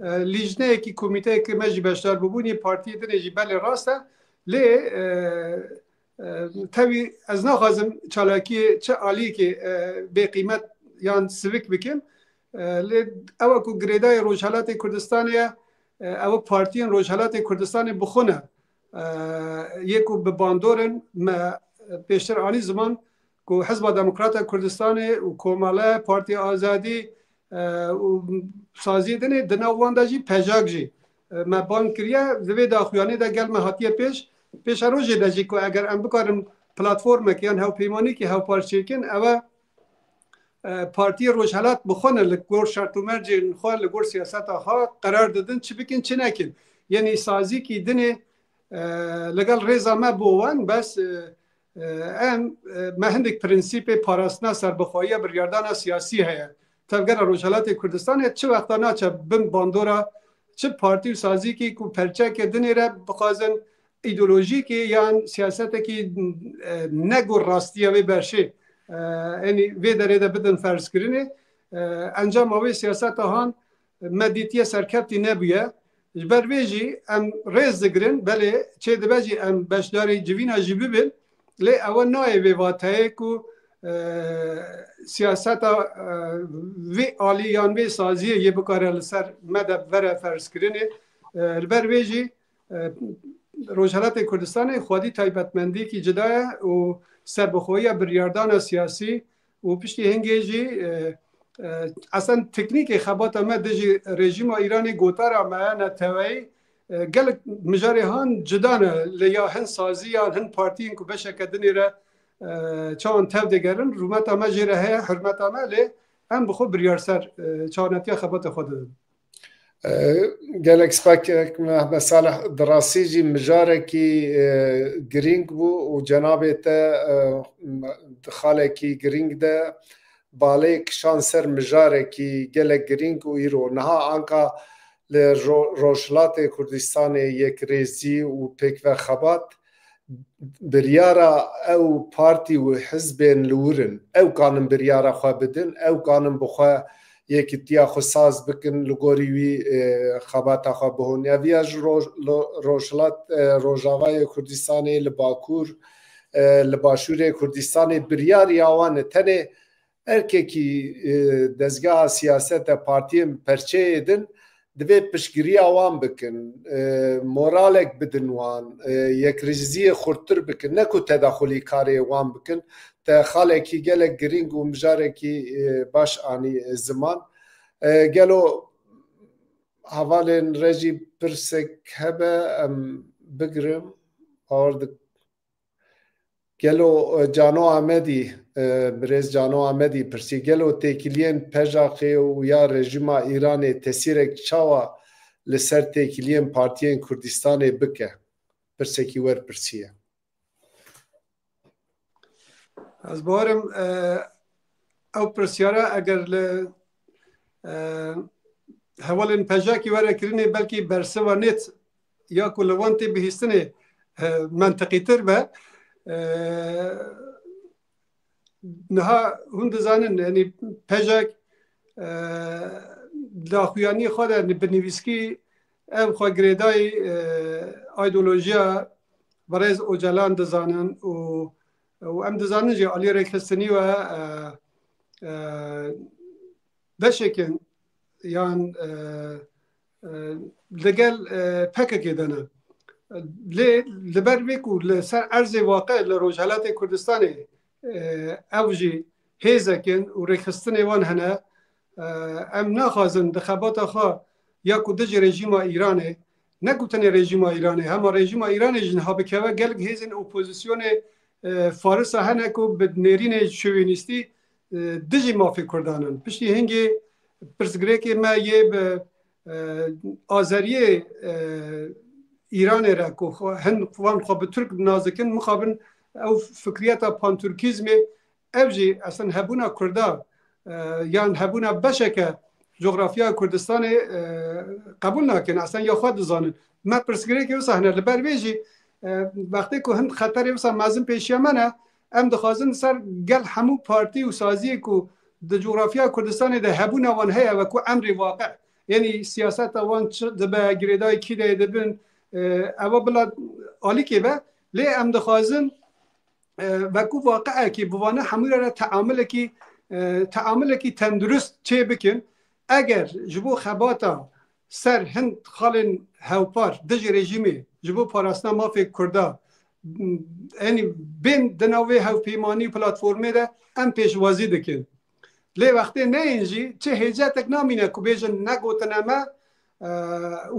لیجنه که کمیته که مجی بشدار ببونی پارتی دنجی بله راسته لی تاوی از نخوازم چالاکی چه عالی که به قیمت یان سویک بکن لی او که گریدای روشالات کردستانیه او پارتی روشالات کردستان بخونه یکو به باندورن پیشتر آنی زمان که حزب دموکرات کردستان و کوماله پارتی آزادی و سازی دنه دناوان دا جی پجاک جی ما بان کریه دوی داخویانی دا گل مهاتیه پیش روژه دا جی که اگر ام بکارم پلاتفورم که یان هاو پیمانی که هاو پارچه کن او پارتی روشالات بخونه لگور شرط و مرجی خواه لگور سیاست ها قرار دادن چی بکن چی نکن یعنی سازی که دنه لەگەڵ ڕێزا مە بۆوان بەس ئەم مە هەندێک پرینسیپی پاراستنا سەربەخۆییە بڕیاردانە سیاسی هەیە تەڤگەرە ڕۆژهەڵاتی کوردستانê çi wexta naçe bin bandora çi partî û sazîkî ku perçekê dinê re bixwazin îdeolojîkê yan siyasetekî neg û rastiya wê berşê enî vê derê de bidin ferzkirinê encama wê siyaseta han me dîtiye serkeptî nebûye ji ber vê jî em rêz digirin belê çê dibe jî em beşdarî civîna jî bibin lê ewe nayê vê vateyê ku siyaseta vê alî yan vê saziyê yê bikare li ser me de vere ferzkirinê li ber vê jî Rojhilatê Kurdistanê xwedî taybetmendiyekî cida ye û serbixweyiya biryardana siyasî û piştî hingê jî esan teknîkê xebata me dijî rejîma Îranê gotara me neteweyî gelek mijarê han cida ne li ya hin sazî yan hin partiyên ku beşeke dinê re çawan tev digerin rûmeta me jê re heye hirmeta me lê em bi xwe biryarser çawanetiya xebata xwe didin. gelek spekek me Salih di rastî jî mijarekî girîng bû û cenabê te di xalekî girîng de balê kişan ser mijarekî gelek girîng û îro niha anka li Rojhilatê Kurdistanê yekrêzî û pêkvexebat biryara ew partî û hizbên li wirin ew kanin biryara xwe bidin ew kanin bi xwe yekîtiya xwe saz bikin li gorî wî xebata xwe bihûn eviya ji Rojavayê Kurdistanê li Bakur li Başûrê Kurdistanê biryariya wan e tenê erkekî dezgeha siyaseta partiyên perçeyê din divê piştgiriya wan bikin moralek bidin wan yekrêziyê xurttir bikin ne ku tedaxulî karê wan bikin te xalekî gelek girîng û mijarekî baş anî ziman gelo hevalên re jî pirsek hebe em bigirim gelo Cano Amedî birêz Cano Amedî pirsî gelo têkiliyên Pejaxê û ya rejîma Îranê tesîrek çawa li ser têkiliyên partiyên Kurdistanê bike pirsekî werpirsiye. Ez barim ew pirsyara eger li hevalên Pejakî were kirinê belkî bersiva nêt ya ku li wan tê bihîstinê menteqîtir be niha hûn dizanin yanî Pejak daxuyanî xwe de bi nivîskî ev xwe girêdayî îdeolojiya Berêz Ocalan dizanin û em dizanin jî aliyê rêkxistinî we beşekên yan ligel PKK de ne lê li ber vê ku li ser erzê waqe li Rojhilatê Kurdistanê ew jî hêzekin û rêkxistinê wan hene em naxwazin di xebata xwe ya ku dijî rejîma Îranê ne ku tenê rejîma Îranê hema rejîma Îranê jî niha bikeve gelek hêzên opozisyonê Farisa hene ku bi nêrînê şovînîstî dijî mafê Kurdanin piştî hingê pirsgirêkê me yê bi azeriyê Îranê re ku hin wan xwe bi Türk nazikin mixabin ew fikriyeta pantürkîzmê ev jî eslên hebûna Kurda yan hebûna beşeke coğrafiya Kurdistanê qebûl nakin eslen ya xwe dizanin me pirsgirêkê wisa hene li ber vê jî wextê ku hin xeterê wisa mezin pêşiya me ne em dixwazin ser gel hemû partî û saziyê ku di coğrafiya Kurdistanê de hebûna wan heye ve ku emrê waqe yanî siyaseta wan dibe girêdayê kîdeyê dibin ewa bila alîkê be lê em dixwazin وەکو واقعێکی بوانە هەموو رە تەعاملێکی تەندروست چێ بکن ئەگەر ji bo xebata ser hin xalên hewpar dijî rejîmê ji bo parastina mafê Kurda enî bên di nav vê hevpeymanî platformê de em pêşwazî dikin lê wextê neyên jî çi hêcetek namîne ku bêjin negotine me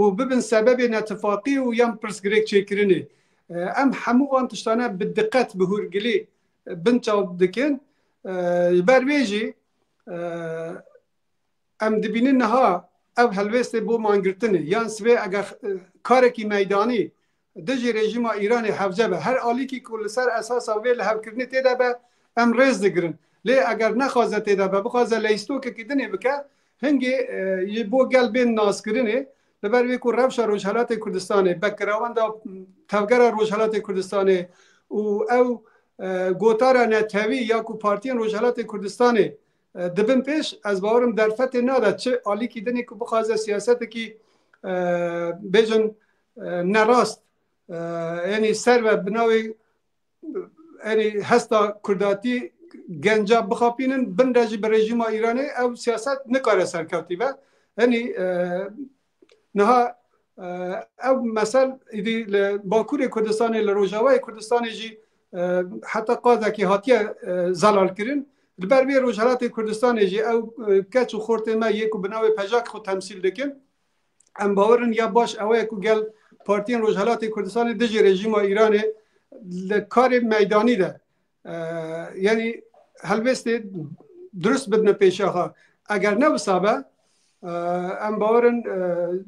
û bibin sebebê netifaqî û yan pirsgirêk çêkirinê em hemû van tiştane bi diqet bi hûrgilî bin çav dikin ji ber vê jî em dibînin niha ev helwestê bo mangirtinê yan sivê eger karekî meydanî دجی رژیم ایران حوجه به هر آلی که کل سر اساس ویل هف کردنی تیدا به ام ریز دگرن لی اگر نخوازه تیدا به بخوازه لیستو که کدنی بکه هنگی یه بو گل بین ناس کرنه لبر وی کو روش روشالات کردستانه بکراوند توگر روشالات کردستانه او گوتارا نتوی یا کو پارتی روشالات کردستانه دبن پیش از باورم در فتح ناده چه آلی که دنی که بخوازه سیاست که بیجن نراست یعنی سر و بناوی یعنی هستا کرداتی گنجا بخوابینن بندازی به رژیم ایرانی او سیاست نکاره سرکوتی و یعنی نها او مثلا ایدی باکور کردستان لروجاوای کردستان جی حتی قاضی که هاتیه زلال کرن لبروی روجالات کردستان جی او کچ و خورت ما یکو بناوی پجاک خود تمثیل دکن ام باورن یا باش اوه کو گل پارتی روجالات کردستان دجی رژیم ایرانی کار میدانی ده یعنی هلوست درست بدن پیشاها اگر نبسابه ام باورن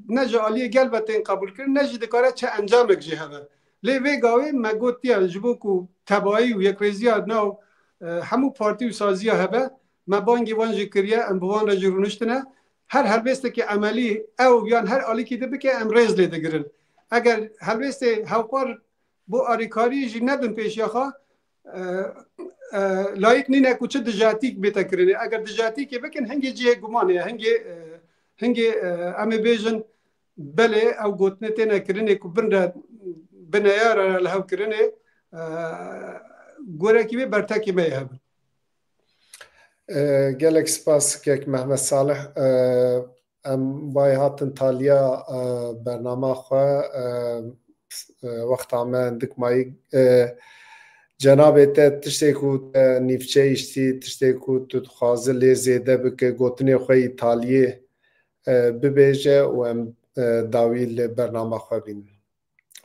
نجا عالی گل بتین قبول کرد نجی دکاره چه انجام اکجی هده لی وی گاوی مگوتیا جبو کو تبایی و یک ریزیا نو همو پارتی و سازیا هبه ما بانگی وانجی کریه ام بوان را جرونشتنه هر هلوست که عملی او بیان هر عالی که ده بکه ام ریز لیده گرن اگر هلوست هاوپار بو آریکاری جی ندن پیشیاخا لایک نینه کو چه دجاتیک بیتا کرنه اگر دجاتیک بکن هنگی جیه گمانه هنگی امی بیجن بله او گوتنه تینه کرنه کو برنده بنیار لحو کرنه گوره که بی برتاکی میه هبن گلک سپاس که محمد صالح ام بای هاتن تالیا برنامه خواه وقت آمن دک مایی جناب ته تشتی کو نیفچه اشتی تشتی کو تو خوازه لی زیده بکه گوتنی خوی تالیه ببیجه و ام داویل برنامه خواه بین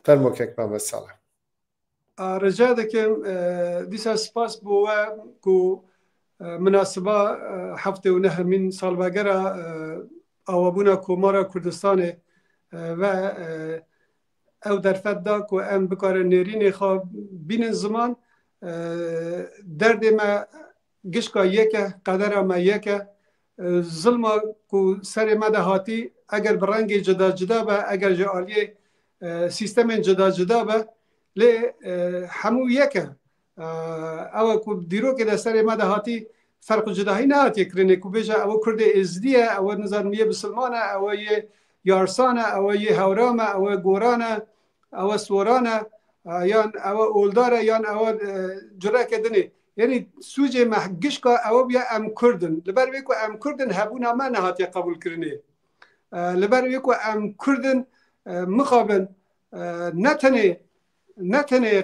فرمو که محمد صالح رجا دکم دیسا سپاس بوه کو مناسبه هفته و نه من سال بگره آوابونا کومارا کردستانه و او در فدا کو ام بکار نرین خواب بین زمان درد ما گشکا یکه قدر ما یکه ظلم کو سر ما دهاتی اگر برنگ جدا جدا به اگر جالی سیستم جدا جدا به لی همو یکه او کو دیرو که در سر ما دهاتی فرق جداهی نهاتی کرنه کو بیجا او کرد ازدیه او نظامیه بسلمانه او یارسانه او هورامه او گورانه او سورانه یان او اولداره یان او جرا کدنی یعنی سوجه محگش که او بیا ام کردن لبر ویکو ام کردن هبونا ما نهاتی قبول کرنه لبر ویکو ام کردن مخابن نتنه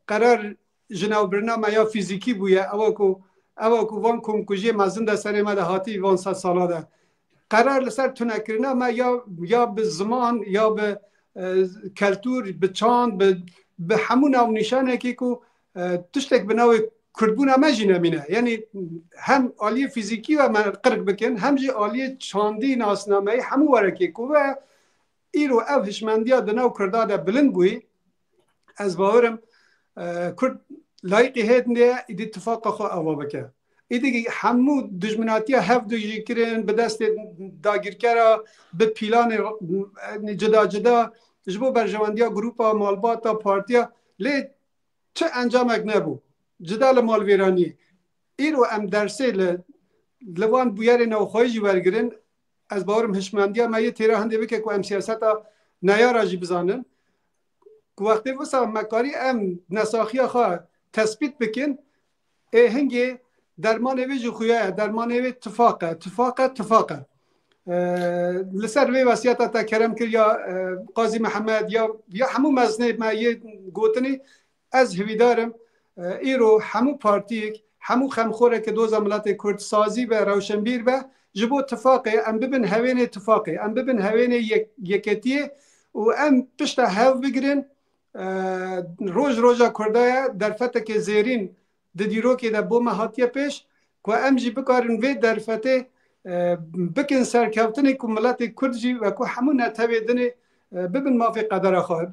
قرار جناو برنامه یا فیزیکی بویه او کو وان کم کجی مزن ده سر ما ده هاتی وان 100 ساله ده قرار لسر تونه کرنه ما یا به زمان یا به کلتور به چاند به همون او نشانه که کو تشتک بناوی کردبون ما جی نمینه یعنی هم آلی فیزیکی و من قرق بکن هم جی آلی چاندی ناسنامه همون ورکی کو و ایرو او هشمندیا دناو کرداده بلند بوی از باورم کرد لایقی هدنه ایدی اتفاق خو آوا بکه ایدی همو دجمناتی هفت دوجی کرن به دست داگیرکرا به پیلان جدا جدا جبو برجواندیا گروپا مالباتا پارتیا لی چه انجامک نبو جدال مال ویرانی ایرو ام درسه لوان بویر نوخویجی ورگرن از باورم هشمندیا ما یه تیره هنده بکه که ام سیاستا نیاراجی بزانن که وقتی وسا مکاری ام نساخی خواه تثبیت بکن هنگی درمان ویجو خویه درمان وی تفاقه لسر وی وسیعتا تا کرم کر یا قاضی محمد یا همو مزنه ما یه گوتنی از هویدارم ایرو همو پارتیک همو خمخوره که دو زملت کرد سازی به روشنبیر به جبو اتفاقه ام ببن هوین اتفاقه ام ببن هوین یکتیه و ام پشتا هاو بگرن روژا کردای در فتح که زیرین دیرو که در بوم هاتیه پیش که ام جی بکارن وی در فتح بکن سرکوتنی که ملت کرد جی و که همون نتویدن ببن ما في قدر خو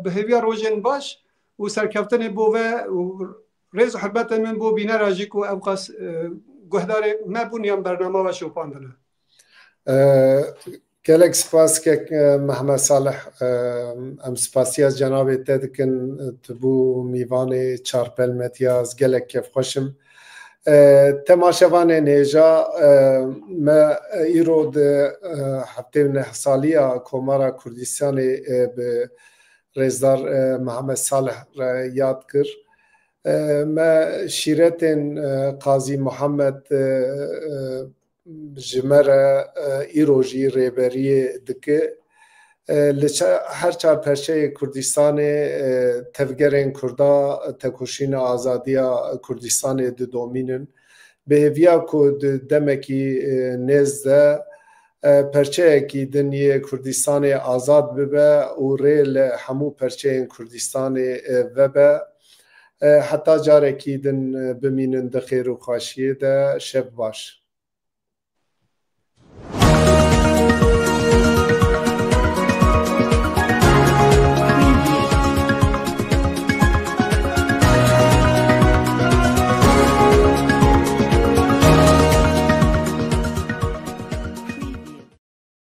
بهویا روزن باش و سرکفتن بو و رز حربت من بو بینه راجی کو اوقاس گهدار ما بونیم برنامه و شوپاندنه gelek spas kek Mehmed Salih em spasiya cenabê te dikin tibû mîvanê çarpelmetiya ez gelek kevxweşim temaşevanên hêja me îro di heftê nehsaliya Komara Kurdistanê bi Rêzdar Mehmed Salih re yad kir me şîretên Qazî Muhammed ji me re îro jî rêberiyê dike li her çarpeşeyê Kurdistanê tevgerên Kurda tekoşîna azadiya Kurdistanê didomînin bi hêviya ku di demekî nêz de perçeyekî din yê Kurdistanê azad bibe û rê li hemû perçeyên Kurdistanê vebe heta carekî din bimînin di xêr û xweşiyê de şev baş.